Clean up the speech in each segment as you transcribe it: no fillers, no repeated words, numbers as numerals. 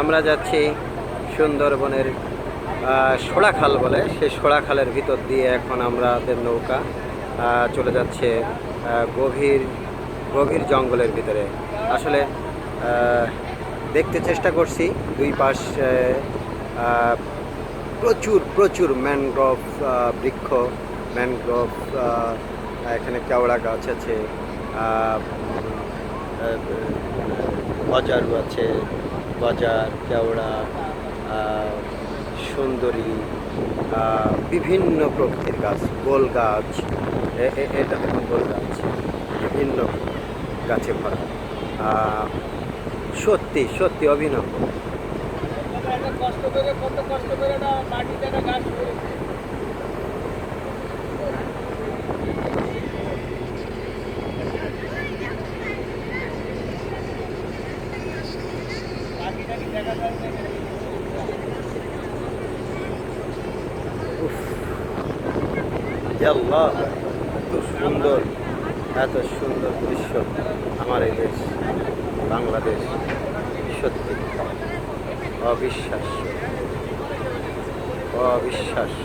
আমরা যাচ্ছি সুন্দরবনের শোলাখাল বলে, সেই শোলাখালের ভিতর দিয়ে এখন আমাদের নৌকা চলে যাচ্ছে গভীর গভীর জঙ্গলের ভিতরে। আসলে দেখতে চেষ্টা করছি দুই পাশ প্রচুর প্রচুর ম্যানগ্রোভ বৃক্ষ, ম্যানগ্রোভ, এখানে কেওড়া গাছ আছে, গজারু আছে, গজার, কেওড়া, সুন্দরী, বিভিন্ন প্রকৃতির গাছ, গোল গাছ, এটা দেখুন গোল গাছ, বিভিন্ন গাছে ভরা। সত্যি সত্যি অভিনব। আল্লাহ, এত সুন্দর, এত সুন্দর দৃশ্য আমার এই দেশ বাংলাদেশ, সত্যি অবিশ্বাস্য, অবিশ্বাস্য।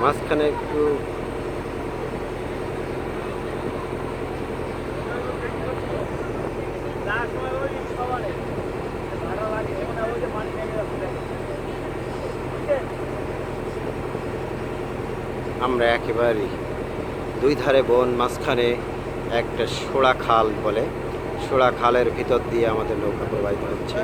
মাঝখানে একটু আমরা একেবারেই দুই ধারে বন, মাঝখানে একটা শোলা খাল বলে, শোলা খালের ভিতর দিয়ে আমাদের নৌকা প্রবাহিত হচ্ছে।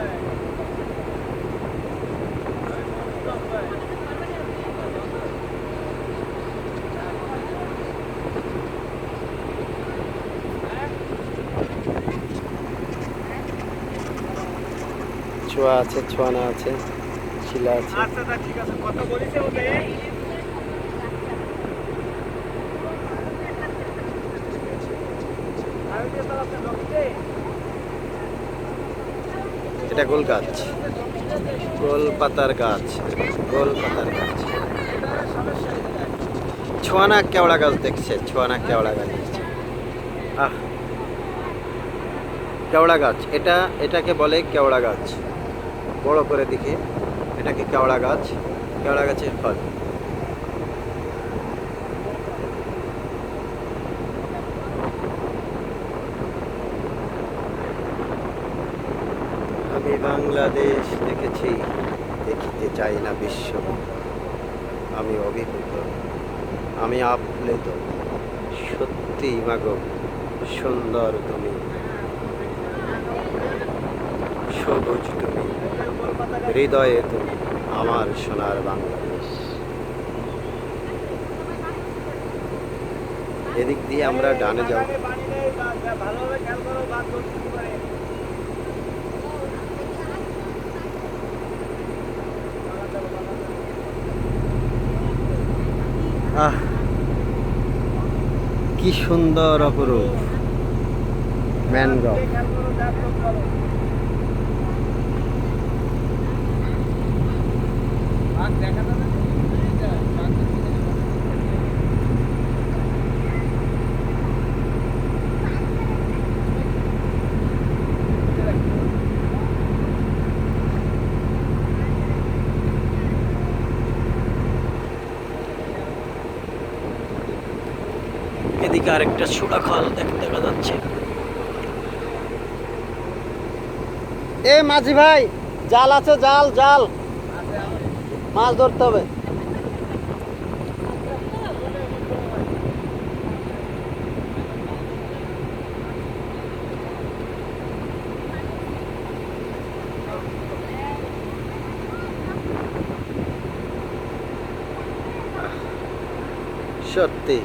ছোঁয়া আছে, ছোঁয়ানা আছে, শিলা আছে। এটা গোল গাছ, গোল পাতার গাছ, গোল পাতার গাছ। ছোঁয়ানা কেওড়া গাছ দেখছে, ছোঁয়ানা কেওড়া গাছ দেখছে। আহ, কেওড়া গাছ, এটাকে বলে কেওড়া গাছ। বড় করে দেখে এটাকে কেওড়া গাছ, কেওড়া গাছের ফল। আমি বাংলাদেশ দেখেছি, দেখিতে চাই না বিশ্ব। আমি অভিভূত, আমি আপ্লুত, সত্যি মাগো সুন্দর তুমি, সবুজ তুমি, হৃদয়ে তুমি, আমার সোনার বাংলাদেশ। এদিক দিয়ে আমরা ডানে যাব। আহ, কি সুন্দর অপরূপ ম্যানগ্রোভ। এদিকে আরেকটা ছোটা খাল দেখা যাচ্ছে। এ মাঝি ভাই, জাল আছে? জাল, জাল, মাছ ধরতে হবে। সত্যি